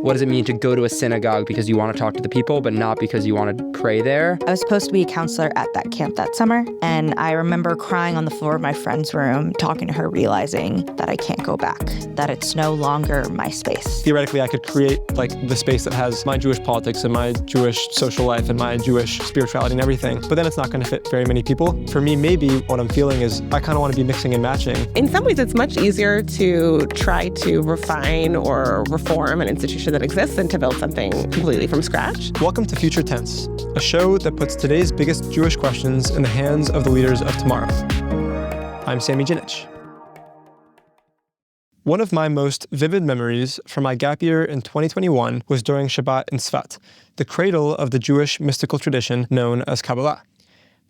What does it mean to go to a synagogue because you want to talk to the people, but not because you want to pray there? I was supposed to be a counselor at that camp that summer, and I remember crying on the floor of my friend's room, talking to her, realizing that I can't go back, that it's no longer my space. Theoretically, I could create like the space that has my Jewish politics and my Jewish social life and my Jewish spirituality and everything, but then it's not going to fit very many people. For me, maybe what I'm feeling is I kind of want to be mixing and matching. In some ways, it's much easier to try to refine or reform an institution that exists than to build something completely from scratch. Welcome to Future Tense, a show that puts today's biggest Jewish questions in the hands of the leaders of tomorrow. I'm Sami Jinich. One of my most vivid memories from my gap year in 2021 was during Shabbat in Tzfat, the cradle of the Jewish mystical tradition known as Kabbalah.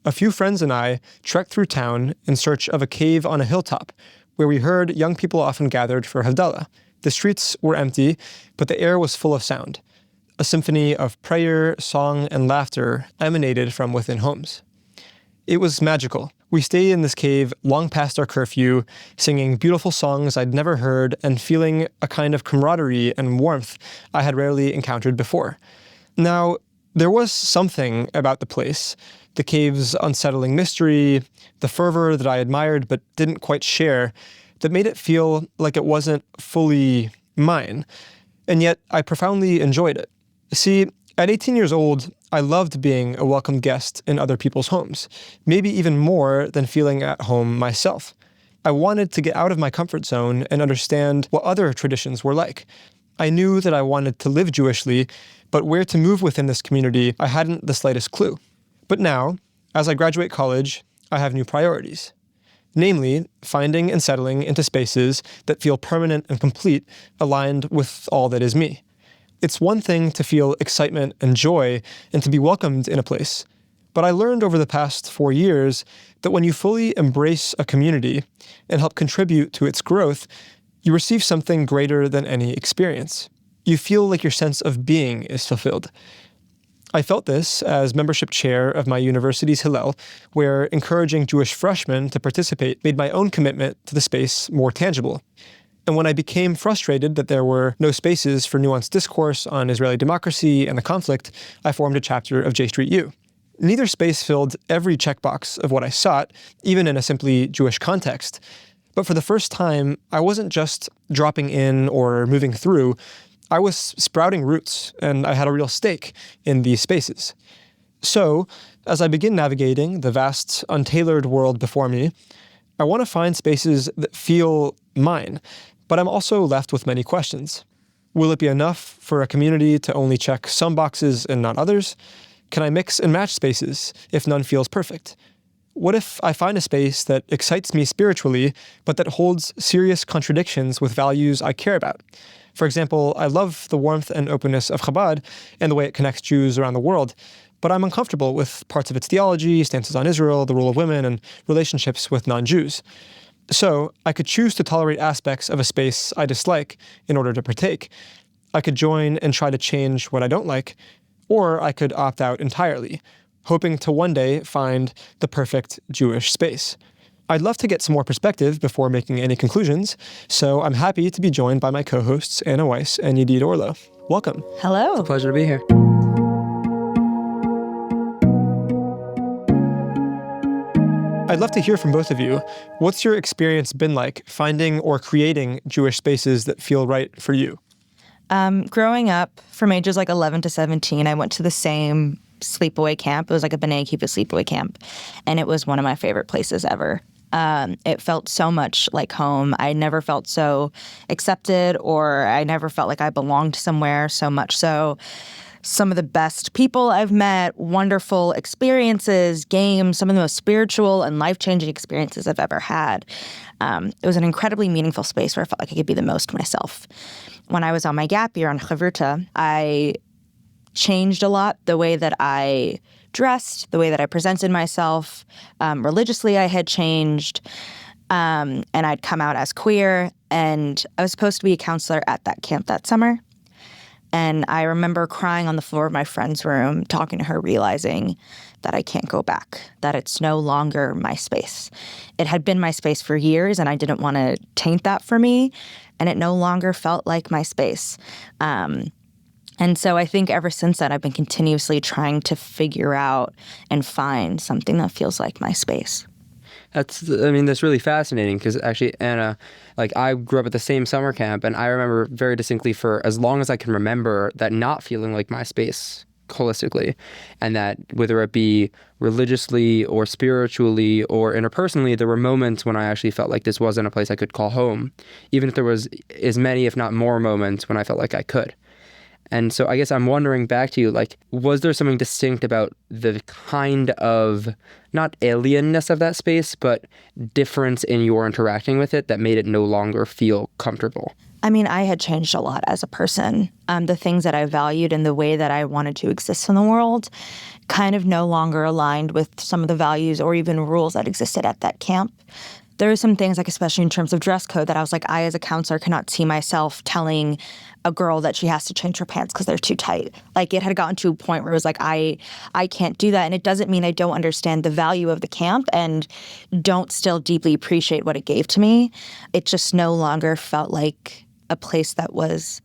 A few friends and I trekked through town in search of a cave on a hilltop, where we heard young people often gathered for Havdalah. The streets were empty, but the air was full of sound. A symphony of prayer, song, and laughter emanated from within homes. It was magical. We stayed in this cave long past our curfew, singing beautiful songs I'd never heard and feeling a kind of camaraderie and warmth I had rarely encountered before. Now, there was something about the place, the cave's unsettling mystery, the fervor that I admired but didn't quite share, that made it feel like it wasn't fully mine. And yet, I profoundly enjoyed it. See, at 18 years old, I loved being a welcome guest in other people's homes, maybe even more than feeling at home myself. I wanted to get out of my comfort zone and understand what other traditions were like. I knew that I wanted to live Jewishly, but where to move within this community, I hadn't the slightest clue. But now, as I graduate college, I have new priorities. Namely, finding and settling into spaces that feel permanent and complete, aligned with all that is me. It's one thing to feel excitement and joy and to be welcomed in a place. But I learned over the past 4 years that when you fully embrace a community and help contribute to its growth, you receive something greater than any experience. You feel like your sense of being is fulfilled. I felt this as membership chair of my university's Hillel, where encouraging Jewish freshmen to participate made my own commitment to the space more tangible. And when I became frustrated that there were no spaces for nuanced discourse on Israeli democracy and the conflict, I formed a chapter of J Street U. Neither space filled every checkbox of what I sought, even in a simply Jewish context. But for the first time, I wasn't just dropping in or moving through. I was sprouting roots, and I had a real stake in these spaces. So, as I begin navigating the vast, untailored world before me, I want to find spaces that feel mine, but I'm also left with many questions. Will it be enough for a community to only check some boxes and not others? Can I mix and match spaces if none feels perfect? What if I find a space that excites me spiritually, but that holds serious contradictions with values I care about? For example, I love the warmth and openness of Chabad and the way it connects Jews around the world, but I'm uncomfortable with parts of its theology, stances on Israel, the role of women, and relationships with non-Jews. So I could choose to tolerate aspects of a space I dislike in order to partake. I could join and try to change what I don't like, or I could opt out entirely, hoping to one day find the perfect Jewish space. I'd love to get some more perspective before making any conclusions, so I'm happy to be joined by my co-hosts Anna Weiss and Yadid Orlow. Welcome. Hello. It's a pleasure to be here. I'd love to hear from both of you. What's your experience been like finding or creating Jewish spaces that feel right for you? Growing up, from ages like 11 to 17, I went to the same sleepaway camp. It was like a B'nai Akiva sleepaway camp, and it was one of my favorite places ever. It felt so much like home. I never felt so accepted, or I never felt like I belonged somewhere, so much so. Some of the best people I've met, wonderful experiences, games, some of the most spiritual and life-changing experiences I've ever had. It was an incredibly meaningful space where I felt like I could be the most myself. When I was on my gap year on Chavruta, I changed a lot, the way that I dressed, the way that I presented myself. Religiously, I had changed, and I'd come out as queer, and I was supposed to be a counselor at that camp that summer. And I remember crying on the floor of my friend's room, talking to her, realizing that I can't go back, that it's no longer my space. It had been my space for years, and I didn't want to taint that for me, and it no longer felt like my space. And so I think ever since that, I've been continuously trying to figure out and find something that feels like my space. That's really fascinating because actually, Anna, like I grew up at the same summer camp, and I remember very distinctly for as long as I can remember that not feeling like my space holistically, and that whether it be religiously or spiritually or interpersonally, there were moments when I actually felt like this wasn't a place I could call home, even if there was as many, if not more moments when I felt like I could. And so I guess I'm wondering back to you, like, was there something distinct about the kind of, not alienness of that space, but difference in your interacting with it that made it no longer feel comfortable? I mean, I had changed a lot as a person. The things that I valued and the way that I wanted to exist in the world kind of no longer aligned with some of the values or even rules that existed at that camp. There are some things, like especially in terms of dress code, that I was like, I as a counselor cannot see myself telling a girl that she has to change her pants because they're too tight. Like it had gotten to a point where it was like, I can't do that. And it doesn't mean I don't understand the value of the camp and don't still deeply appreciate what it gave to me. It just no longer felt like a place that was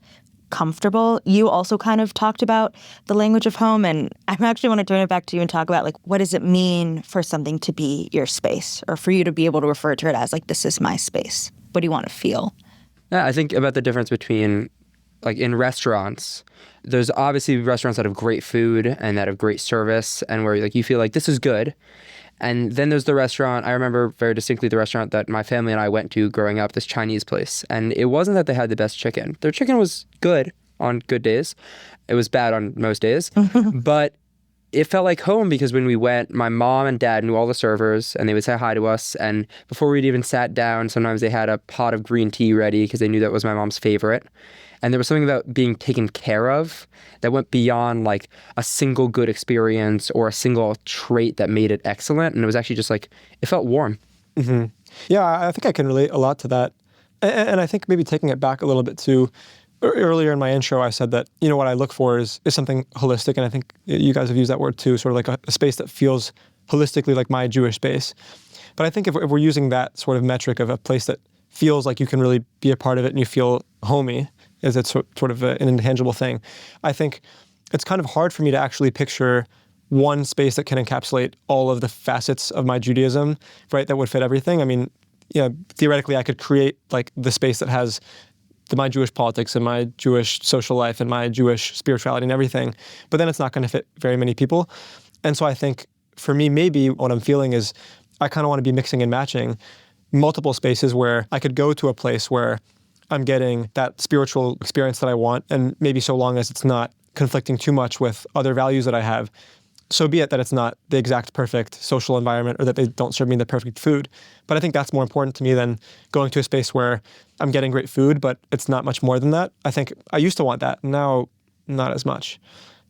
comfortable. You also kind of talked about the language of home, and I actually want to turn it back to you and talk about, like, what does it mean for something to be your space, or for you to be able to refer to it as, like, this is my space? What do you want to feel? Yeah, I think about the difference between, like, in restaurants, there's obviously restaurants that have great food and that have great service and where, like, you feel like this is good. And then there's the restaurant, I remember very distinctly the restaurant that my family and I went to growing up, this Chinese place. And it wasn't that they had the best chicken. Their chicken was good on good days. It was bad on most days. But it felt like home because when we went, my mom and dad knew all the servers and they would say hi to us. And before we'd even sat down, sometimes they had a pot of green tea ready because they knew that was my mom's favorite. And there was something about being taken care of that went beyond like a single good experience or a single trait that made it excellent. And it was actually just like, it felt warm. Mm-hmm. Yeah, I think I can relate a lot to that. And I think maybe taking it back a little bit to earlier in my intro, I said that, you know, what I look for is something holistic. And I think you guys have used that word too, sort of like a space that feels holistically like my Jewish space. But I think if we're using that sort of metric of a place that feels like you can really be a part of it and you feel homey, as it's sort of an intangible thing, I think it's kind of hard for me to actually picture one space that can encapsulate all of the facets of my Judaism, right, that would fit everything. I mean, you know, theoretically, I could create like the space that has my Jewish politics and my Jewish social life and my Jewish spirituality and everything, but then it's not going to fit very many people. And so I think for me, maybe what I'm feeling is I kind of want to be mixing and matching multiple spaces where I could go to a place where I'm getting that spiritual experience that I want, and maybe so long as it's not conflicting too much with other values that I have, so be it that it's not the exact perfect social environment or that they don't serve me the perfect food. But I think that's more important to me than going to a space where I'm getting great food, but it's not much more than that. I think I used to want that, now not as much.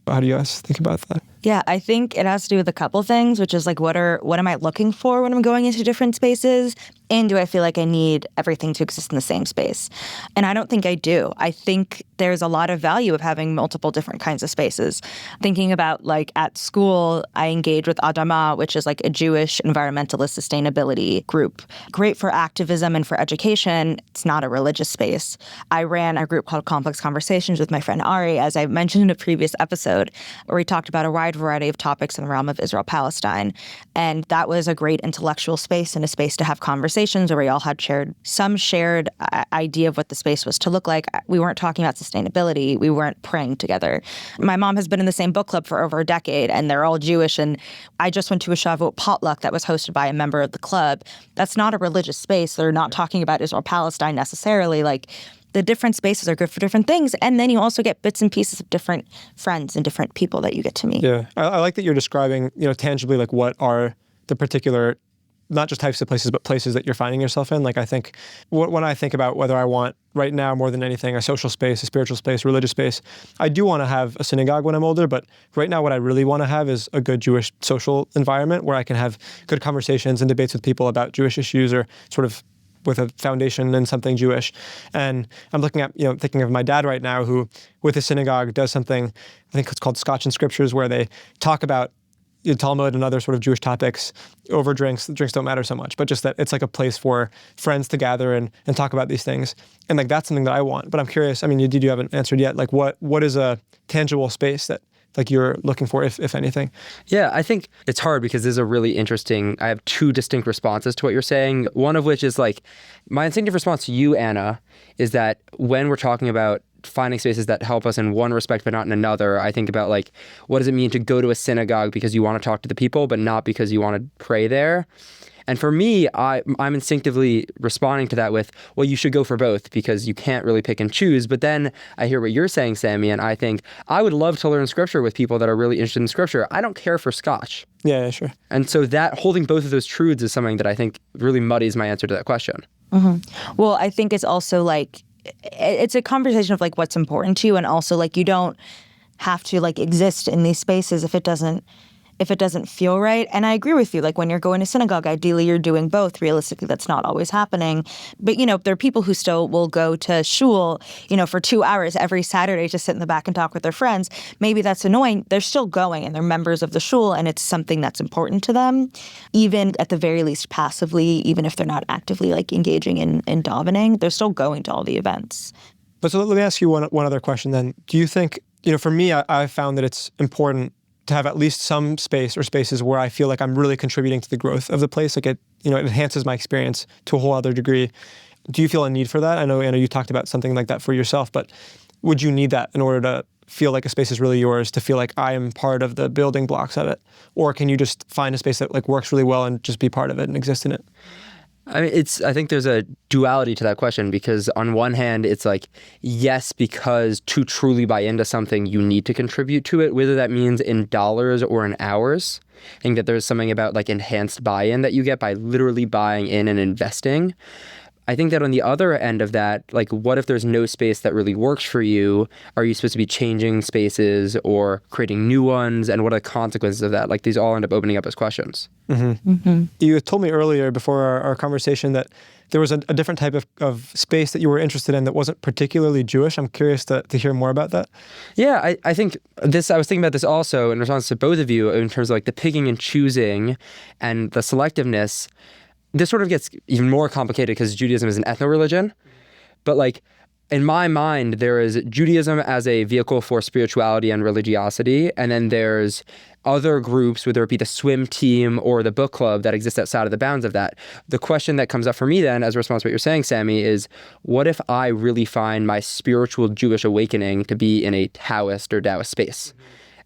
How do you guys think about that? Yeah, I think it has to do with a couple things, which is like, what am I looking for when I'm going into different spaces? And do I feel like I need everything to exist in the same space? And I don't think I do. I think there's a lot of value of having multiple different kinds of spaces. Thinking about, like, at school, I engage with Adama, which is like a Jewish environmentalist sustainability group. Great for activism and for education. It's not a religious space. I ran a group called Complex Conversations with my friend Ari, as I mentioned in a previous episode, where we talked about a wide variety of topics in the realm of Israel-Palestine. And that was a great intellectual space and a space to have conversations where we all had some shared idea of what the space was to look like. We weren't talking about sustainability. We weren't praying together. My mom has been in the same book club for over a decade, and they're all Jewish. And I just went to a Shavuot potluck that was hosted by a member of the club. That's not a religious space. They're not talking about Israel-Palestine necessarily. Like, the different spaces are good for different things. And then you also get bits and pieces of different friends and different people that you get to meet. Yeah, I like that you're describing, you know, tangibly, like, what are the particular, not just types of places, but places that you're finding yourself in. Like, I think when I think about whether I want right now more than anything a social space, a spiritual space, religious space, I do want to have a synagogue when I'm older, but right now what I really want to have is a good Jewish social environment where I can have good conversations and debates with people about Jewish issues, or sort of with a foundation in something Jewish. And I'm looking at, thinking of my dad right now, who with his synagogue does something, I think it's called Scotch and Scriptures, where they talk about Talmud and other sort of Jewish topics over drinks. Drinks don't matter so much, but just that it's like a place for friends to gather and talk about these things. And like that's something that I want. But I'm curious, I mean, you haven't answered yet. Like what is a tangible space that like you're looking for, if anything? Yeah, I think it's hard because this is a really interesting, I have two distinct responses to what you're saying. One of which is like, my instinctive response to you, Anna, is that when we're talking about finding spaces that help us in one respect but not in another, I think about like, what does it mean to go to a synagogue because you want to talk to the people but not because you want to pray there? And for me, I'm instinctively responding to that with, well, you should go for both because you can't really pick and choose. But then I hear what you're saying, Sami, and I think I would love to learn scripture with people that are really interested in scripture. I don't care for scotch. Yeah, sure. And so that holding both of those truths is something that I think really muddies my answer to that question. Mm-hmm. Well, I think it's also like, it's a conversation of like what's important to you, and also like you don't have to like exist in these spaces if it doesn't feel right. And I agree with you. Like when you're going to synagogue, ideally you're doing both. Realistically, that's not always happening. But, there are people who still will go to shul, for 2 hours every Saturday to sit in the back and talk with their friends. Maybe that's annoying. They're still going and they're members of the shul and it's something that's important to them, even at the very least passively, even if they're not actively like engaging in davening, they're still going to all the events. But so let me ask you one other question then. Do you think, for me, I've found that it's important to have at least some space or spaces where I feel like I'm really contributing to the growth of the place. Like it enhances my experience to a whole other degree. Do you feel a need for that? I know, Anna, you talked about something like that for yourself, but would you need that in order to feel like a space is really yours, to feel like I am part of the building blocks of it? Or can you just find a space that like works really well and just be part of it and exist in it? I mean, I think there's a duality to that question because on one hand, it's like, yes, because to truly buy into something, you need to contribute to it, whether that means in dollars or in hours. I think that there's something about like enhanced buy-in that you get by literally buying in and investing. I think that on the other end of that, like what if there's no space that really works for you? Are you supposed to be changing spaces or creating new ones? And what are the consequences of that? Like these all end up opening up as questions. Mm-hmm. Mm-hmm. You told me earlier before our conversation that there was a different type of space that you were interested in that wasn't particularly Jewish. I'm curious to hear more about that. Yeah, I think this, I was thinking about this also in response to both of you in terms of like the picking and choosing and the selectiveness. This sort of gets even more complicated because Judaism is an ethno-religion. But like, in my mind, there is Judaism as a vehicle for spirituality and religiosity. And then there's other groups, whether it be the swim team or the book club that exist outside of the bounds of that. The question that comes up for me then, as a response to what you're saying, Sami, is what if I really find my spiritual Jewish awakening to be in a Taoist or Taoist space?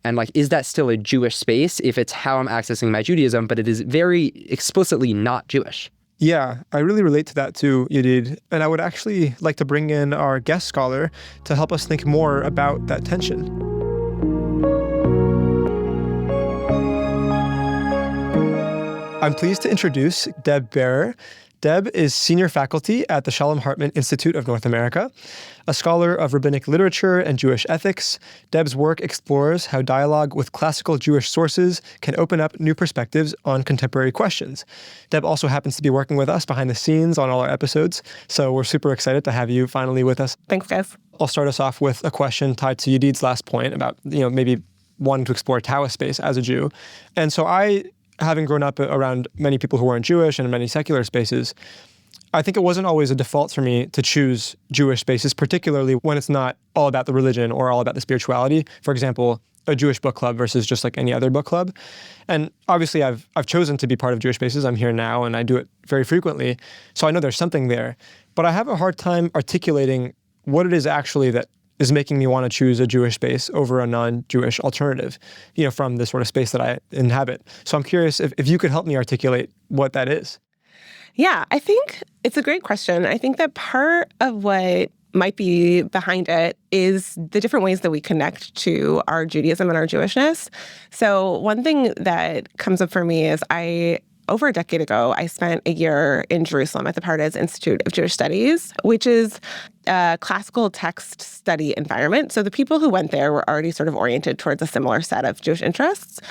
And like, is that still a Jewish space if it's how I'm accessing my Judaism, but it is very explicitly not Jewish? Yeah, I really relate to that too, Yadid. And I would actually like to bring in our guest scholar to help us think more about that tension. I'm pleased to introduce Deb Barer. Deb is senior faculty at the Shalom Hartman Institute of North America. A scholar of rabbinic literature and Jewish ethics, Deb's work explores how dialogue with classical Jewish sources can open up new perspectives on contemporary questions. Deb also happens to be working with us behind the scenes on all our episodes, so we're super excited to have you finally with us. Thanks, guys. I'll start us off with a question tied to Yadid's last point about, maybe wanting to explore Taoist space as a Jew. And so having grown up around many people who weren't Jewish and in many secular spaces, I think it wasn't always a default for me to choose Jewish spaces, particularly when it's not all about the religion or all about the spirituality. For example, a Jewish book club versus just like any other book club. And obviously I've chosen to be part of Jewish spaces. I'm here now and I do it very frequently. So I know there's something there. But I have a hard time articulating what it is actually that is making me want to choose a Jewish space over a non-Jewish alternative, from the sort of space that I inhabit. So I'm curious if you could help me articulate what that is. Yeah, I think it's a great question. I think that part of what might be behind it is the different ways that we connect to our Judaism and our Jewishness. So one thing that comes up for me is over a decade ago, I spent a year in Jerusalem at the Pardes Institute of Jewish Studies, which is a classical text study environment. So the people who went there were already sort of oriented towards a similar set of Jewish interests.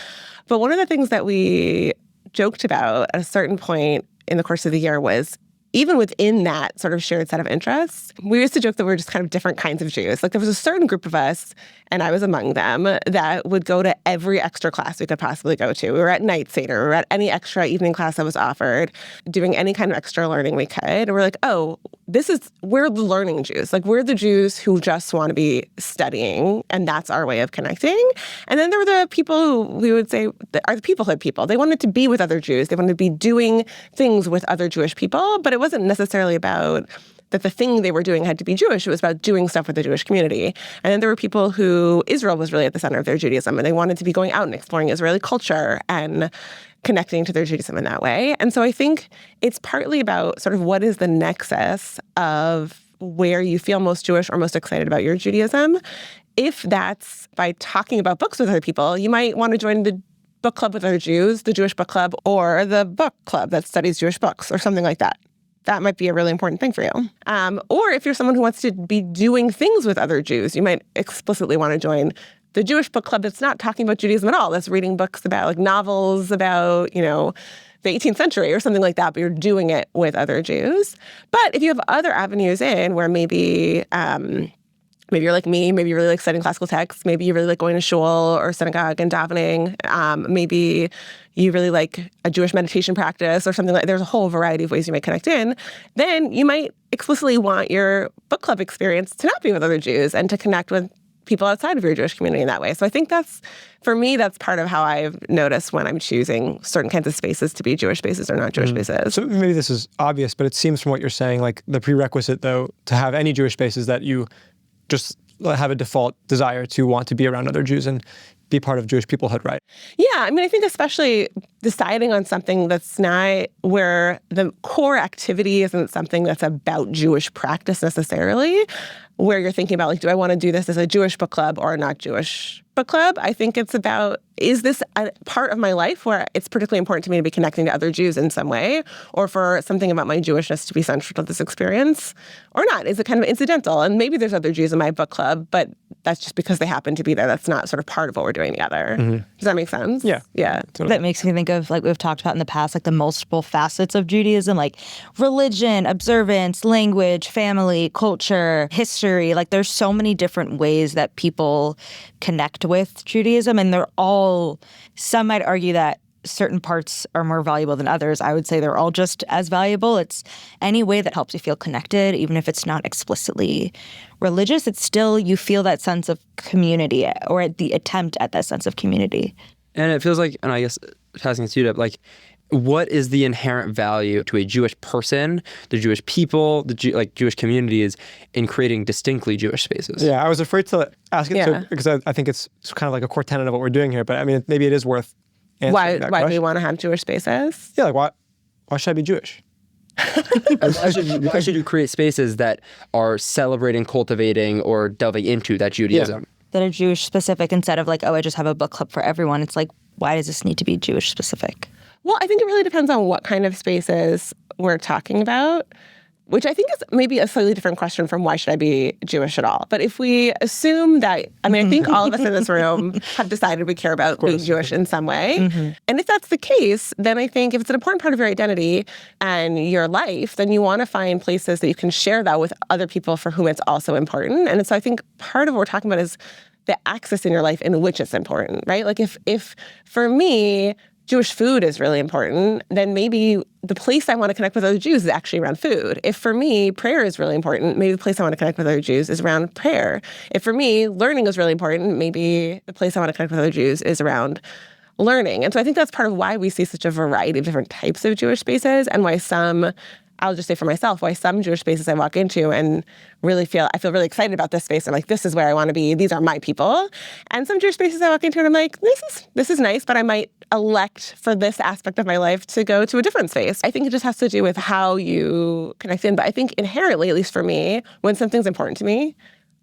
But one of the things that we joked about at a certain point in the course of the year was even within that sort of shared set of interests, we used to joke that we're just kind of different kinds of Jews. Like there was a certain group of us, and I was among them, that would go to every extra class we could possibly go to. We were at night Seder, we were at any extra evening class that was offered, doing any kind of extra learning we could. And we're like, oh, we're the learning Jews. Like we're the Jews who just want to be studying, and that's our way of connecting. And then there were the people who we would say are the peoplehood people. They wanted to be with other Jews. They wanted to be doing things with other Jewish people, but it wasn't necessarily about that the thing they were doing had to be Jewish. It was about doing stuff with the Jewish community. And then there were people who Israel was really at the center of their Judaism, and they wanted to be going out and exploring Israeli culture and connecting to their Judaism in that way. And so I think it's partly about sort of what is the nexus of where you feel most Jewish or most excited about your Judaism. If that's by talking about books with other people, you might want to join the book club with other Jews, the Jewish book club, or the book club that studies Jewish books or something like that. That might be a really important thing for you. Or if you're someone who wants to be doing things with other Jews, you might explicitly want to join the Jewish book club that's not talking about Judaism at all. That's reading books about like novels about, the 18th century or something like that, but you're doing it with other Jews. But if you have other avenues in where maybe you're like me, maybe you really like studying classical texts, maybe you really like going to shul or synagogue and davening, maybe you really like a Jewish meditation practice or something like that. There's a whole variety of ways you might connect in. Then you might explicitly want your book club experience to not be with other Jews and to connect with people outside of your Jewish community in that way. So I think for me, that's part of how I've noticed when I'm choosing certain kinds of spaces to be Jewish spaces or not Jewish spaces. So maybe this is obvious, but it seems from what you're saying, like the prerequisite, though, to have any Jewish spaces that you just have a default desire to want to be around other Jews and be part of Jewish peoplehood, right? Yeah, I mean, I think especially deciding on something that's not where the core activity isn't something that's about Jewish practice necessarily, where you're thinking about, like, do I want to do this as a Jewish book club or a not Jewish book club? I think it's about, is this a part of my life where it's particularly important to me to be connecting to other Jews in some way, or for something about my Jewishness to be central to this experience, or not? Is it kind of incidental? And maybe there's other Jews in my book club, but that's just because they happen to be there. That's not sort of part of what we're doing together. Mm-hmm. Does that make sense? Yeah. Yeah. Totally. That makes me think of, like we've talked about in the past, like the multiple facets of Judaism, like religion, observance, language, family, culture, history. Like there's so many different ways that people connect with Judaism, and they're all, some might argue that certain parts are more valuable than others. I would say they're all just as valuable. It's any way that helps you feel connected, even if it's not explicitly religious, it's still, you feel that sense of community, or the attempt at that sense of community. And it feels like, and I guess passing it to you, Deb, like, what is the inherent value to a Jewish person, the Jewish people, the Jewish communities in creating distinctly Jewish spaces? Yeah, I was afraid to ask it because I think it's kind of like a core tenet of what we're doing here. But I mean, maybe it is worth answering that Why question. do we want to have Jewish spaces? Yeah, like why should I be Jewish? Why should you create spaces that are celebrating, cultivating, or delving into that Judaism? Yeah. That are Jewish specific instead of like, oh, I just have a book club for everyone. It's like, why does this need to be Jewish specific? Well, I think it really depends on what kind of spaces we're talking about, which I think is maybe a slightly different question from why should I be Jewish at all. But if we assume that, I mean, I think all of us in this room have decided we care about being Jewish in some way. Mm-hmm. And if that's the case, then I think if it's an important part of your identity and your life, then you want to find places that you can share that with other people for whom it's also important. And so I think part of what we're talking about is the axis in your life in which it's important, right? Like if for me, Jewish food is really important, then maybe the place I want to connect with other Jews is actually around food. If for me, prayer is really important, maybe the place I want to connect with other Jews is around prayer. If for me, learning is really important, maybe the place I want to connect with other Jews is around learning. And so I think that's part of why we see such a variety of different types of Jewish spaces, and why some, I'll just say for myself, why some Jewish spaces I walk into and I feel really excited about this space. I'm like, this is where I want to be. These are my people. And some Jewish spaces I walk into and I'm like, this is nice, but I might elect for this aspect of my life to go to a different space. I think it just has to do with how you connect in. But I think inherently, at least for me, when something's important to me,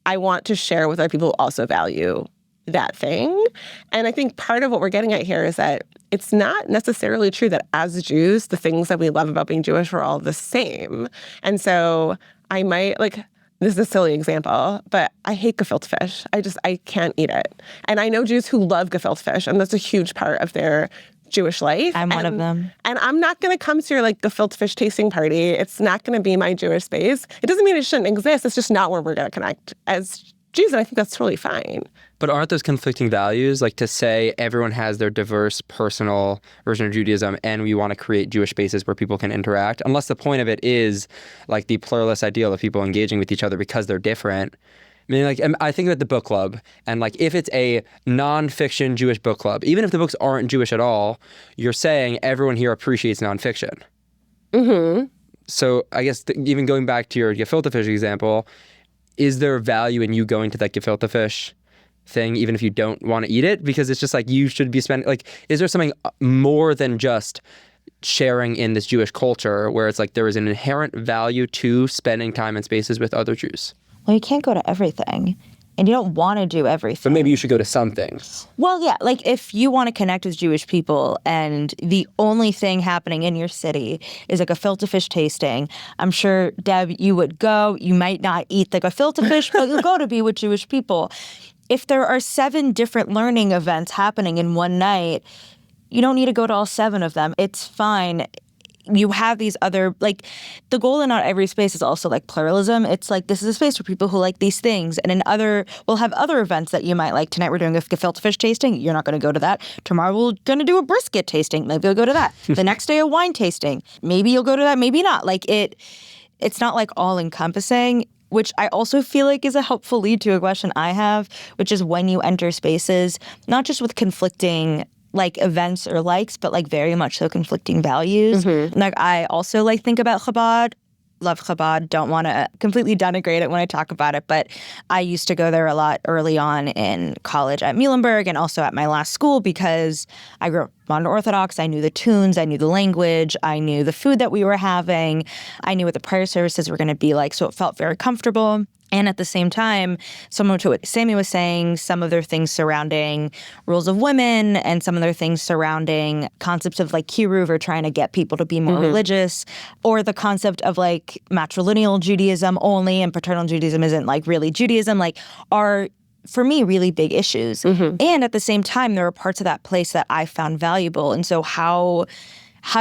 I want to share with other people who also value that thing. And I think part of what we're getting at here is that it's not necessarily true that as Jews, the things that we love about being Jewish are all the same. And so I might, like, this is a silly example, but I hate gefilte fish. I can't eat it. And I know Jews who love gefilte fish, and that's a huge part of their Jewish life. I'm one of them. And I'm not going to come to your like gefilte fish tasting party. It's not going to be my Jewish space. It doesn't mean it shouldn't exist. It's just not where we're going to connect as Jews. And I think that's totally fine. But aren't those conflicting values? Like to say everyone has their diverse personal version of Judaism and we want to create Jewish spaces where people can interact, unless the point of it is like the pluralist ideal of people engaging with each other because they're different. I mean, like, I think about the book club, and like, if it's a nonfiction Jewish book club, even if the books aren't Jewish at all, you're saying everyone here appreciates nonfiction. Mm-hmm. So I guess even going back to your gefilte fish example, is there value in you going to that gefilte fish thing, even if you don't want to eat it? Because it's just like you should be spending, like, is there something more than just sharing in this Jewish culture where it's like there is an inherent value to spending time and spaces with other Jews? Well, you can't go to everything, and you don't want to do everything. But maybe you should go to some things. Well, yeah, like if you want to connect with Jewish people and the only thing happening in your city is like a gefilte fish tasting, I'm sure, Deb, you would go. You might not eat the gefilte fish, but you'll go to be with Jewish people. If there are 7 different learning events happening in one night, you don't need to go to all 7 of them. It's fine. You have these other, like, the goal in not every space is also like pluralism. It's like, this is a space for people who like these things. And we'll have other events that you might like. Tonight we're doing a gefilte fish tasting. You're not going to go to that. Tomorrow we're going to do a brisket tasting. Maybe you'll go to that. The next day a wine tasting. Maybe you'll go to that. Maybe not. Like it's not like all encompassing, which I also feel like is a helpful lead to a question I have, which is when you enter spaces, not just with conflicting like events or likes, but like very much so conflicting values. Mm-hmm. Like I also like think about Chabad, love Chabad, don't want to completely denigrate it when I talk about it, but I used to go there a lot early on in college at Muhlenberg and also at my last school because I grew up modern Orthodox. I knew the tunes, I knew the language, I knew the food that we were having, I knew what the prayer services were going to be like, so it felt very comfortable. And at the same time, similar to what Sami was saying, some of their things surrounding rules of women and some of their things surrounding concepts of like kiruv or trying to get people to be more religious, or the concept of like matrilineal Judaism only and paternal Judaism isn't like really Judaism, like are, for me, really big issues. Mm-hmm. And at the same time, there are parts of that place that I found valuable. And so how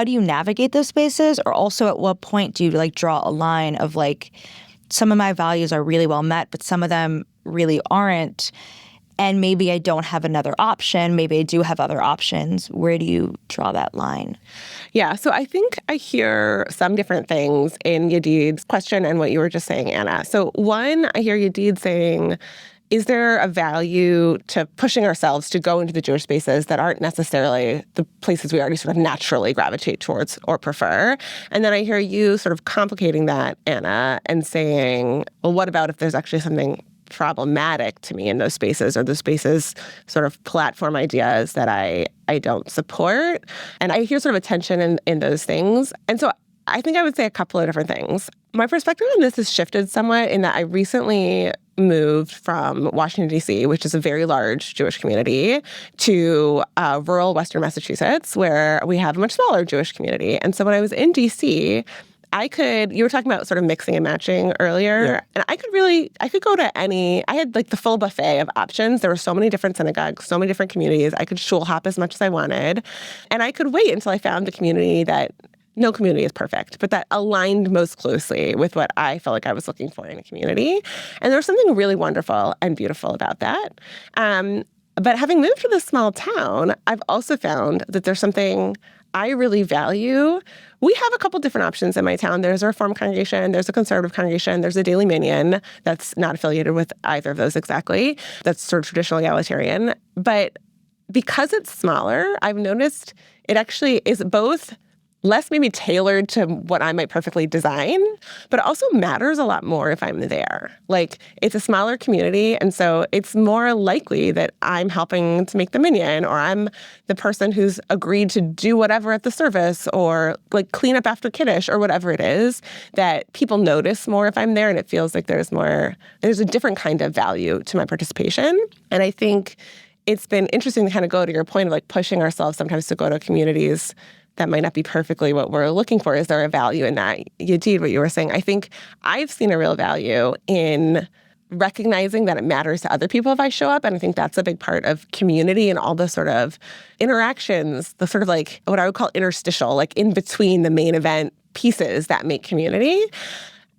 do you navigate those spaces? Or also at what point do you like draw a line of like, some of my values are really well met, but some of them really aren't. And maybe I don't have another option. Maybe I do have other options. Where do you draw that line? Yeah, so I think I hear some different things in Yadid's question and what you were just saying, Anna. So one, I hear Yadid saying, is there a value to pushing ourselves to go into the Jewish spaces that aren't necessarily the places we already sort of naturally gravitate towards or prefer? And then I hear you sort of complicating that, Anna, and saying, well, what about if there's actually something problematic to me in those spaces, or those spaces sort of platform ideas that I don't support? And I hear sort of a tension in those things. And so I think I would say a couple of different things. My perspective on this has shifted somewhat in that I recently moved from Washington, D.C., which is a very large Jewish community, to rural Western Massachusetts, where we have a much smaller Jewish community. And so when I was in D.C., you were talking about sort of mixing and matching earlier, and I could go to I had like the full buffet of options. There were so many different synagogues, so many different communities. I could shul hop as much as I wanted, and I could wait until I found the community that, no community is perfect, but that aligned most closely with what I felt like I was looking for in a community. And there was something really wonderful and beautiful about that. But having moved to this small town, I've also found that there's something I really value. We have a couple different options in my town. There's a Reform congregation, there's a conservative congregation, there's a Daily Minyan that's not affiliated with either of those exactly. That's sort of traditional egalitarian. But because it's smaller, I've noticed it actually is both less maybe tailored to what I might perfectly design, but it also matters a lot more if I'm there. Like, it's a smaller community, and so it's more likely that I'm helping to make the minyan, or I'm the person who's agreed to do whatever at the service, or like clean up after Kiddush, or whatever it is, that people notice more if I'm there, and it feels like there's a different kind of value to my participation. And I think it's been interesting to kind of go to your point of like pushing ourselves sometimes to go to communities that might not be perfectly what we're looking for. Is there a value in that? Yadid, what you were saying, I think I've seen a real value in recognizing that it matters to other people if I show up. And I think that's a big part of community and all the sort of interactions, the sort of like what I would call interstitial, like in between the main event pieces that make community.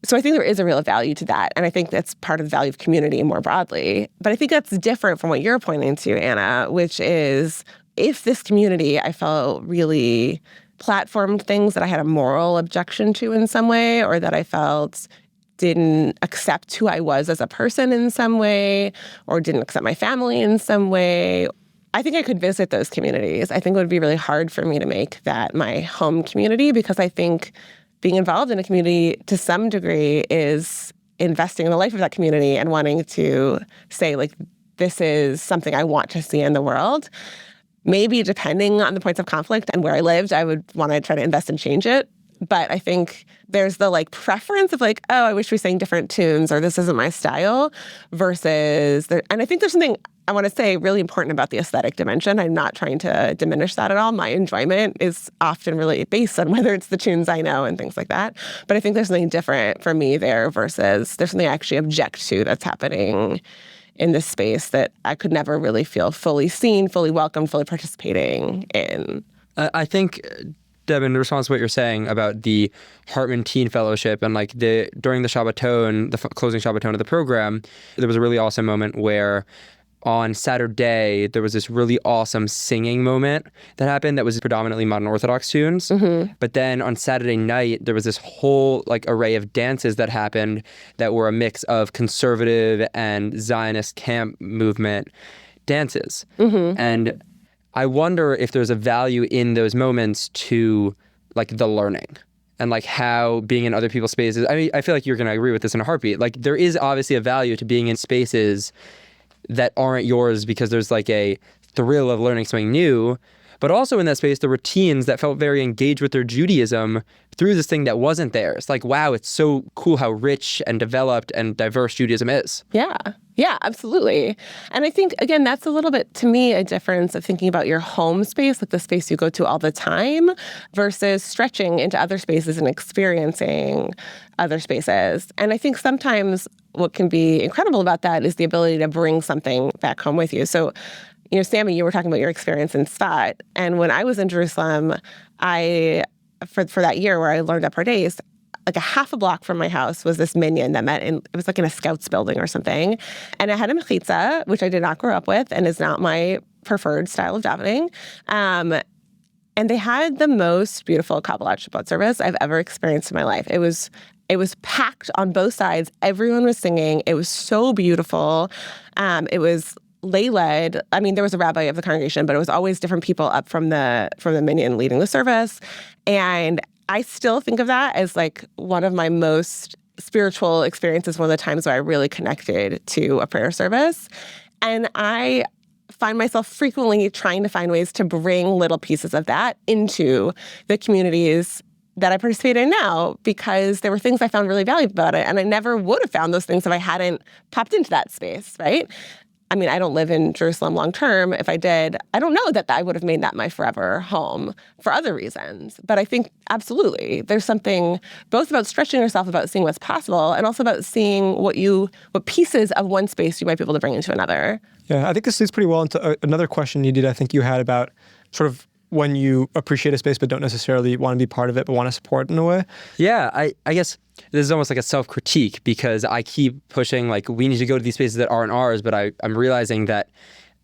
So I think there is a real value to that. And I think that's part of the value of community more broadly. But I think that's different from what you're pointing to, Anna, which is if this community I felt really platformed things that I had a moral objection to in some way, or that I felt didn't accept who I was as a person in some way, or didn't accept my family in some way, I think I could visit those communities. I think it would be really hard for me to make that my home community, because I think being involved in a community to some degree is investing in the life of that community and wanting to say, like, this is something I want to see in the world. Maybe depending on the points of conflict and where I lived, I would want to try to invest and change it. But I think there's the like preference of like, oh, I wish we sang different tunes, or this isn't my style, versus and I think there's something I want to say really important about the aesthetic dimension. I'm not trying to diminish that at all. My enjoyment is often really based on whether it's the tunes I know and things like that. But I think there's something different for me there versus there's something I actually object to that's happening in this space that I could never really feel fully seen, fully welcomed, fully participating in. I think, Deb, in response to what you're saying about the Hartman Teen Fellowship and like during the Shabbaton, the closing Shabbaton of the program, there was a really awesome moment where on Saturday, there was this really awesome singing moment that happened that was predominantly modern Orthodox tunes. Mm-hmm. But then on Saturday night, there was this whole like array of dances that happened that were a mix of conservative and Zionist camp movement dances. Mm-hmm. And I wonder if there's a value in those moments to like the learning and like how being in other people's spaces. I mean, I feel like you're going to agree with this in a heartbeat. Like there is obviously a value to being in spaces that aren't yours because there's like a thrill of learning something new. But also in that space, there were teens that felt very engaged with their Judaism through this thing that wasn't theirs. Like, wow, it's so cool how rich and developed and diverse Judaism is. Yeah, absolutely. And I think, again, that's a little bit, to me, a difference of thinking about your home space, like the space you go to all the time, versus stretching into other spaces and experiencing other spaces. And I think sometimes what can be incredible about that is the ability to bring something back home with you. So, you know, Sami, you were talking about your experience in Tzfat. And when I was in Jerusalem, for that year where I learned Up Our Days, like a half a block from my house was this minyan that met in, it was like in a scouts building or something. And it had a mechitza, which I did not grow up with and is not my preferred style of davening. And they had the most beautiful Kabbalat Shabbat service I've ever experienced in my life. It was packed on both sides. Everyone was singing. It was so beautiful. It was lay-led. I mean, there was a rabbi of the congregation, but it was always different people up from the minyan leading the service. And I still think of that as like one of my most spiritual experiences, one of the times where I really connected to a prayer service. And I find myself frequently trying to find ways to bring little pieces of that into the communities that I participate in now, because there were things I found really valuable about it. And I never would have found those things if I hadn't popped into that space, right? I mean, I don't live in Jerusalem long term. If I did, I don't know that I would have made that my forever home for other reasons. But I think absolutely there's something both about stretching yourself, about seeing what's possible, and also about seeing what pieces of one space you might be able to bring into another. Yeah, I think this leads pretty well into another question I think you had about sort of when you appreciate a space but don't necessarily want to be part of it but want to support it in a way. Yeah, I guess this is almost like a self-critique because I keep pushing like we need to go to these spaces that aren't ours, but I'm realizing that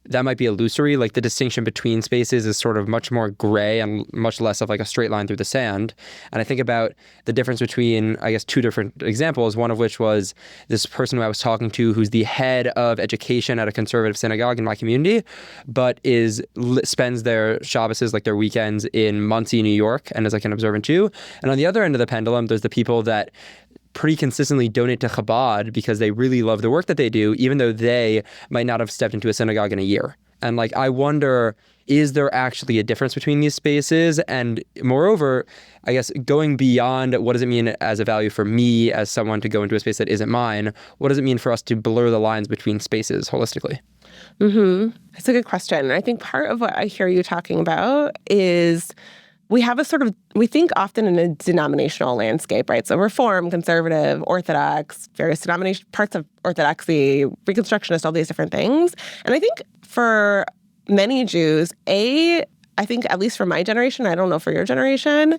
might be illusory. Like the distinction between spaces is sort of much more gray and much less of like a straight line through the sand. And I think about the difference between, I guess, two different examples, one of which was this person who I was talking to who's the head of education at a conservative synagogue in my community, but spends their Shabbos, like their weekends in Monsey, New York, and is like an observant Jew. And on the other end of the pendulum, there's the people that pretty consistently donate to Chabad because they really love the work that they do, even though they might not have stepped into a synagogue in a year. And like, I wonder, is there actually a difference between these spaces? And moreover, I guess going beyond what does it mean as a value for me as someone to go into a space that isn't mine, what does it mean for us to blur the lines between spaces holistically? Mm-hmm. That's a good question. And I think part of what I hear you talking about is we have we think often in a denominational landscape, right? So Reform, Conservative, Orthodox, various parts of Orthodoxy, Reconstructionist, all these different things. And I think for many Jews, I think at least for my generation, I don't know for your generation,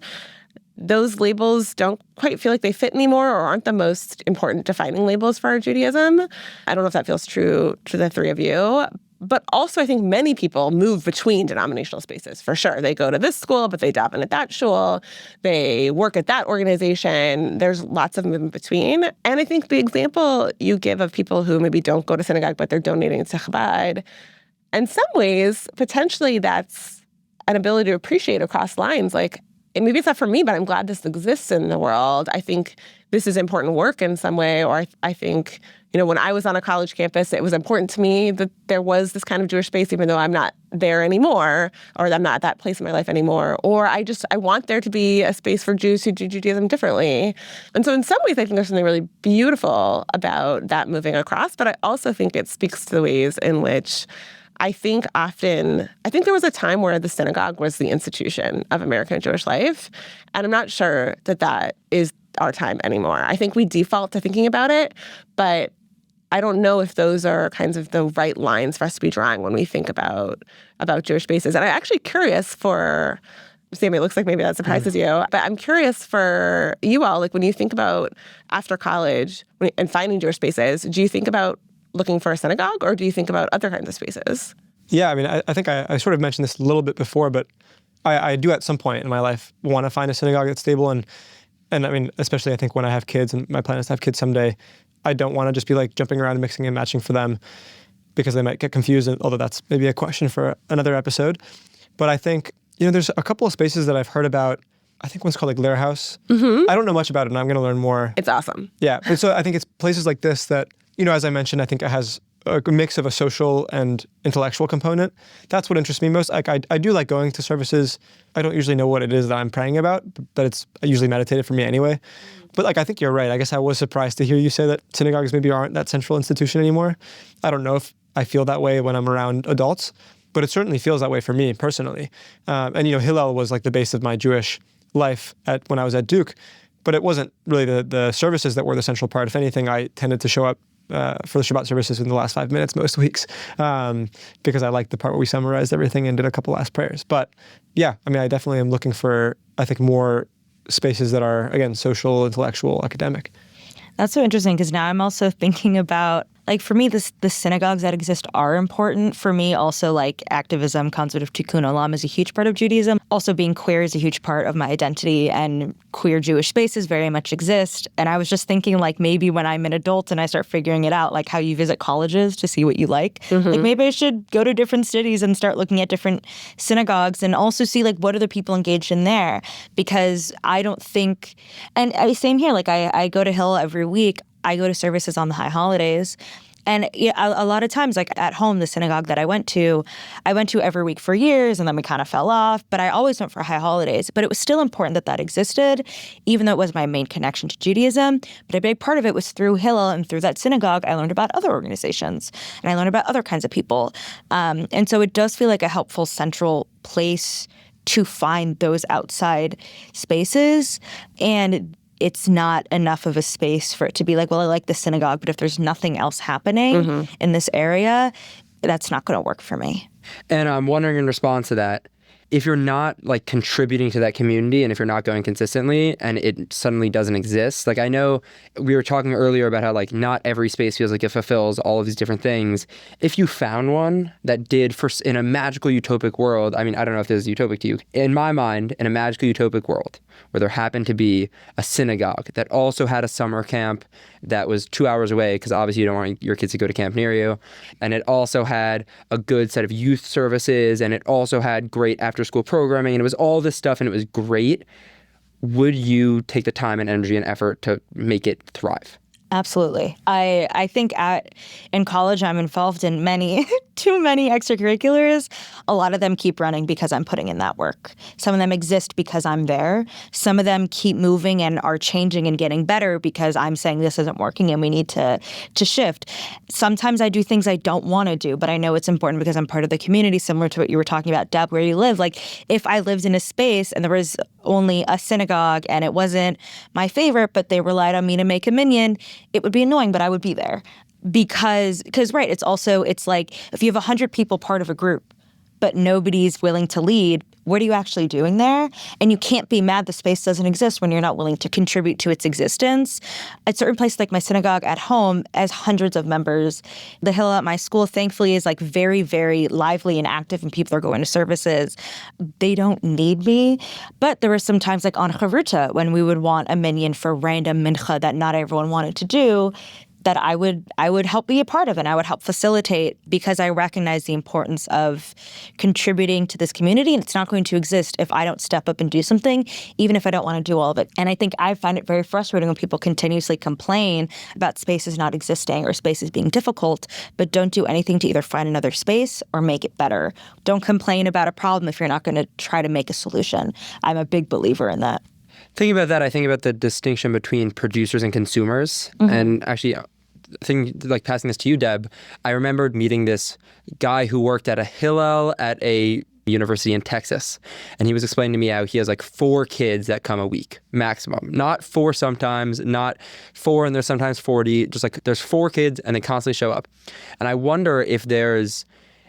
those labels don't quite feel like they fit anymore or aren't the most important defining labels for our Judaism. I don't know if that feels true to the three of you. But also, I think many people move between denominational spaces, for sure. They go to this school, but they daven at that shul. They work at that organization. There's lots of movement between. And I think the example you give of people who maybe don't go to synagogue, but they're donating to Chabad, in some ways, potentially that's an ability to appreciate across lines. Like, and maybe it's not for me, but I'm glad this exists in the world. I think this is important work in some way, or I think, when I was on a college campus, it was important to me that there was this kind of Jewish space, even though I'm not there anymore, or I'm not at that place in my life anymore. Or I want there to be a space for Jews who do Judaism differently. And so in some ways, I think there's something really beautiful about that moving across. But I also think it speaks to the ways in which I think there was a time where the synagogue was the institution of American Jewish life. And I'm not sure that is our time anymore. I think we default to thinking about it, but I don't know if those are kinds of the right lines for us to be drawing when we think about Jewish spaces. And I'm actually curious for, Sami, it looks like maybe that surprises you, but I'm curious for you all, like when you think about after college and finding Jewish spaces, do you think about looking for a synagogue or do you think about other kinds of spaces? Yeah, I mean, I think I sort of mentioned this a little bit before, but I do at some point in my life want to find a synagogue that's stable. And I mean, especially I think when I have kids, and my plan is to have kids someday, I don't want to just be like jumping around and mixing and matching for them because they might get confused, although that's maybe a question for another episode. But I think, there's a couple of spaces that I've heard about. I think one's called like Lehr House. Mm-hmm. I don't know much about it, and I'm going to learn more. It's awesome. Yeah. And so I think it's places like this that, as I mentioned, I think it has a mix of a social and intellectual component. That's what interests me most. Like I do like going to services. I don't usually know what it is that I'm praying about, but it's usually meditative for me anyway. But I think you're right. I guess I was surprised to hear you say that synagogues maybe aren't that central institution anymore. I don't know if I feel that way when I'm around adults, but it certainly feels that way for me personally. And Hillel was like the base of my Jewish life when I was at Duke, but it wasn't really the services that were the central part. If anything, I tended to show up for the Shabbat services in the last 5 minutes most weeks because I liked the part where we summarized everything and did a couple last prayers. But yeah, I mean, I definitely am looking for, I think, more spaces that are, again, social, intellectual, academic. That's so interesting because now I'm also thinking about, like, for me, the synagogues that exist are important. For me, also, like, activism, concept of tikkun olam is a huge part of Judaism. Also, being queer is a huge part of my identity, and queer Jewish spaces very much exist. And I was just thinking, like, maybe when I'm an adult and I start figuring it out, like how you visit colleges to see what you like, like maybe I should go to different cities and start looking at different synagogues and also see, like, what are the people engaged in there? Because I don't think, and same here, like, I go to Hill every week. I go to services on the high holidays. And a lot of times, like at home, the synagogue that I went to every week for years, and then we kind of fell off. But I always went for high holidays. But it was still important that existed, even though it was my main connection to Judaism. But a big part of it was through Hillel, and through that synagogue, I learned about other organizations, and I learned about other kinds of people. And so it does feel like a helpful central place to find those outside spaces. And it's not enough of a space for it to be like, well, I like the synagogue, but if there's nothing else happening in this area, that's not going to work for me. And I'm wondering in response to that, if you're not like contributing to that community and if you're not going consistently and it suddenly doesn't exist, like I know we were talking earlier about how like not every space feels like it fulfills all of these different things. If you found one that did in a magical utopic world, I mean, I don't know if this is utopic to you. In my mind, in a magical utopic world where there happened to be a synagogue that also had a summer camp that was 2 hours away, because obviously you don't want your kids to go to camp near you, and it also had a good set of youth services, and it also had great after-school programming, and it was all this stuff, and it was great, would you take the time and energy and effort to make it thrive? Absolutely. I think in college I'm involved in many too many extracurriculars. A lot of them keep running because I'm putting in that work. Some of them exist because I'm there. Some of them keep moving and are changing and getting better because I'm saying this isn't working and we need to shift. Sometimes I do things I don't want to do, but I know it's important because I'm part of the community, similar to what you were talking about, Deb, where you live. Like, if I lived in a space and there was only a synagogue and it wasn't my favorite, but they relied on me to make a minyan, it would be annoying, but I would be there. Because right, it's like if you have 100 people part of a group, but nobody's willing to lead, what are you actually doing there? And you can't be mad the space doesn't exist when you're not willing to contribute to its existence. At certain places like my synagogue at home, as hundreds of members, the Hillel at my school, thankfully, is like very, very lively and active, and people are going to services. They don't need me. But there were some times like on Chavruta when we would want a minyan for random mincha that not everyone wanted to do, that I would help be a part of and I would help facilitate, because I recognize the importance of contributing to this community, and it's not going to exist if I don't step up and do something, even if I don't want to do all of it. And I think I find it very frustrating when people continuously complain about spaces not existing or spaces being difficult, but don't do anything to either find another space or make it better. Don't complain about a problem if you're not going to try to make a solution. I'm a big believer in that. Thinking about that, I think about the distinction between producers and consumers. And actually, like passing this to you, Deb, I remembered meeting this guy who worked at a Hillel at a university in Texas. And he was explaining to me how he has like 4 kids that come a week, maximum. Not 4 sometimes, not 4 and there's sometimes 40. Just like there's 4 kids and they constantly show up. And I wonder if there's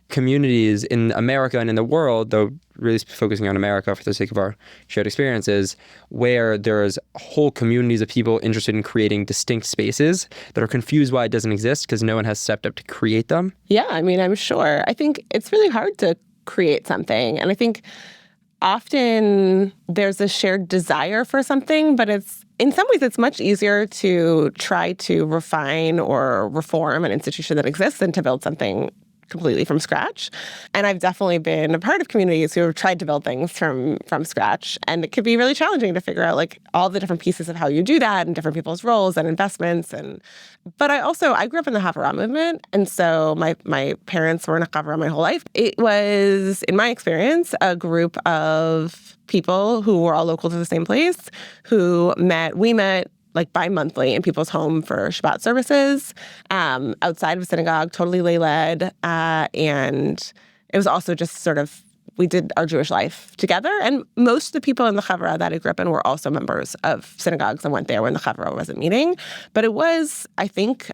communities in America and in the world, though really focusing on America for the sake of our shared experiences, where there's whole communities of people interested in creating distinct spaces that are confused why it doesn't exist because no one has stepped up to create them. Yeah, I mean, I'm sure. I think it's really hard to create something. And I think often there's a shared desire for something, but in some ways it's much easier to try to refine or reform an institution that exists than to build something completely from scratch. And I've definitely been a part of communities who have tried to build things from scratch. And it could be really challenging to figure out like all the different pieces of how you do that and different people's roles and investments. But I grew up in the Havurah movement. And so my parents were in a Havurah my whole life. It was, in my experience, a group of people who were all local to the same place we met like bi-monthly in people's home for Shabbat services, outside of a synagogue, totally lay-led. And it was also just sort of, we did our Jewish life together. And most of the people in the Havurah that I grew up in were also members of synagogues and went there when the Havurah wasn't meeting. But it was, I think,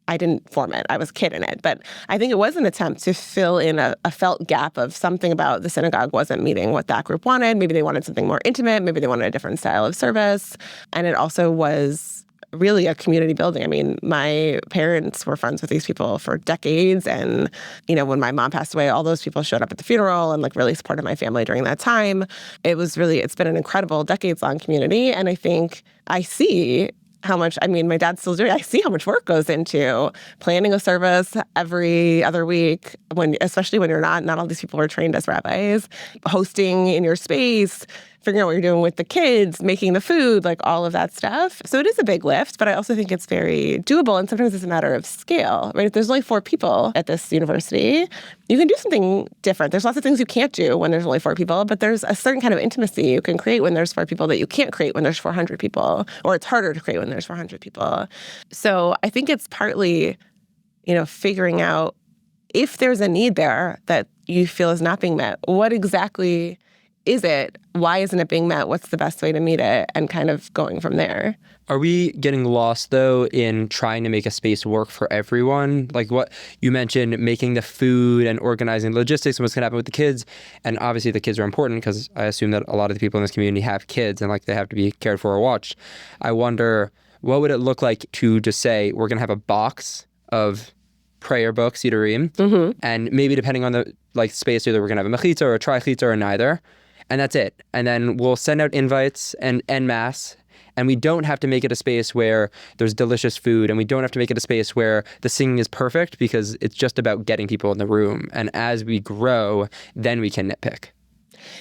I didn't form it. I was a kid in it. But I think it was an attempt to fill in a felt gap of something about the synagogue wasn't meeting what that group wanted. Maybe they wanted something more intimate. Maybe they wanted a different style of service. And it also was really a community building. I mean, my parents were friends with these people for decades. And, when my mom passed away, all those people showed up at the funeral and like really supported my family during that time. It's been an incredible decades-long community. And I think I see how much, my dad's still doing it. I see how much work goes into planning a service every other week, especially when you're not all these people are trained as rabbis, hosting in your space, figuring out what you're doing with the kids, making the food, like all of that stuff. So it is a big lift, but I also think it's very doable. And sometimes it's a matter of scale, right? If there's only 4 people at this university, you can do something different. There's lots of things you can't do when there's only 4 people, but there's a certain kind of intimacy you can create when there's 4 people that you can't create when there's 400 people, or it's harder to create when there's 400 people. So I think it's partly, figuring out if there's a need there that you feel is not being met, what exactly is it? Why isn't it being met? What's the best way to meet it? And kind of going from there. Are we getting lost, though, in trying to make a space work for everyone? Like what you mentioned, making the food and organizing logistics and what's going to happen with the kids. And obviously the kids are important because I assume that a lot of the people in this community have kids and like they have to be cared for or watched. I wonder, what would it look like to just say, we're going to have a box of prayer books, Sidurim, and maybe depending on the space, either we're going to have a mechitza or a tri-chitza or neither. And that's it. And then we'll send out invites and en masse. And we don't have to make it a space where there's delicious food. And we don't have to make it a space where the singing is perfect because it's just about getting people in the room. And as we grow, then we can nitpick.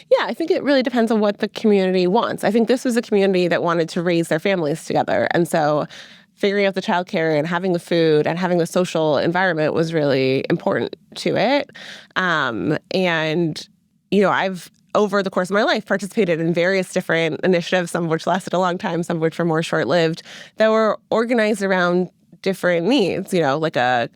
Yeah, I think it really depends on what the community wants. I think this was a community that wanted to raise their families together. And so figuring out the childcare and having the food and having the social environment was really important to it. And, you know, I've, over the course of my life, participated in various different initiatives, some of which lasted a long time, some of which were more short-lived, that were organized around different needs. You know, like there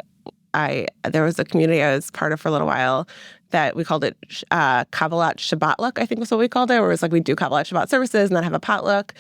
was a community I was part of for a little while that we called it Kabbalat Shabbatluk, I think was what we called it, where it was like we do Kabbalat Shabbat services and then have a potluck.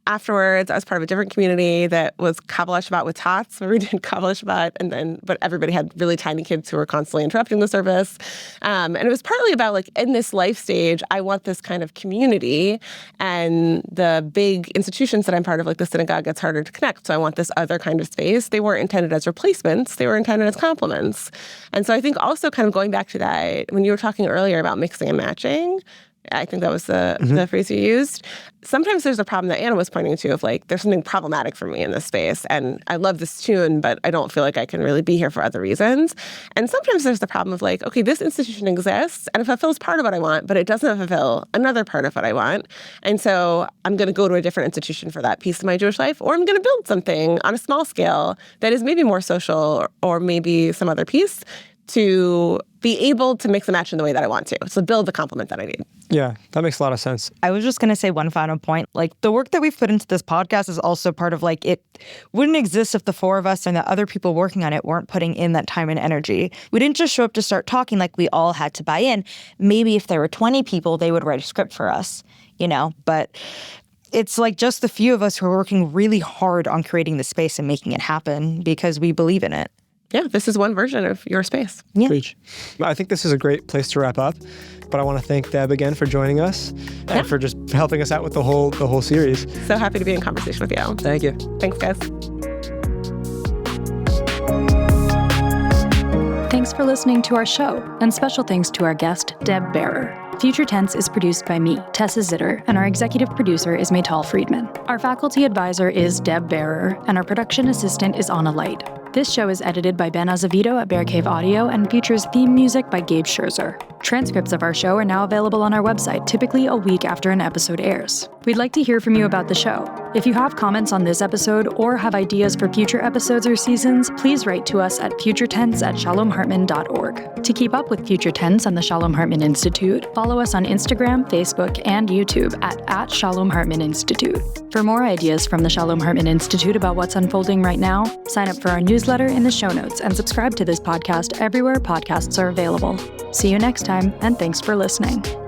Afterwards, I was part of a different community that was Kabbalah Shabbat with tots, where we did Kabbalah Shabbat, but everybody had really tiny kids who were constantly interrupting the service. And it was partly about, like, in this life stage, I want this kind of community, and the big institutions that I'm part of, like the synagogue, gets harder to connect. So I want this other kind of space. They weren't intended as replacements. They were intended as complements. And so I think also kind of going back to that, when you were talking earlier about mixing and matching, I think that was the phrase you used. Sometimes there's a problem that Anna was pointing to of, like, there's something problematic for me in this space, and I love this tune, but I don't feel like I can really be here for other reasons. And sometimes there's the problem of, like, okay, this institution exists and it fulfills part of what I want, but it doesn't fulfill another part of what I want. And so I'm going to go to a different institution for that piece of my Jewish life, or I'm going to build something on a small scale that is maybe more social or maybe some other piece to be able to mix and match in the way that I want to. So build the complement that I need. Yeah, that makes a lot of sense. I was just going to say one final point. Like, the work that we've put into this podcast is also part of, like, it wouldn't exist if the four of us and the other people working on it weren't putting in that time and energy. We didn't just show up to start talking, like, we all had to buy in. Maybe if there were 20 people, they would write a script for us, you know, but it's like just the few of us who are working really hard on creating the space and making it happen because we believe in it. Yeah, this is one version of your space. Yeah. Preach. I think this is a great place to wrap up, but I want to thank Deb again for joining us and for just helping us out with the whole series. So happy to be in conversation with you. Thank you. Thanks, guys. Thanks for listening to our show, and special thanks to our guest, Deb Barer. Future Tense is produced by me, Tessa Zitter, and our executive producer is Maytal Friedman. Our faculty advisor is Deb Barer, and our production assistant is Anna Light. This show is edited by Ben Azevedo at Bear Cave Audio and features theme music by Gabe Scherzer. Transcripts of our show are now available on our website, typically a week after an episode airs. We'd like to hear from you about the show. If you have comments on this episode or have ideas for future episodes or seasons, please write to us at futuretense@shalomhartman.org. To keep up with Future Tense and the Shalom Hartman Institute, follow us on Instagram, Facebook, and YouTube at Shalom Hartman Institute. For more ideas from the Shalom Hartman Institute about what's unfolding right now, sign up for our newsletter in the show notes and subscribe to this podcast everywhere podcasts are available. See you next time, and thanks for listening.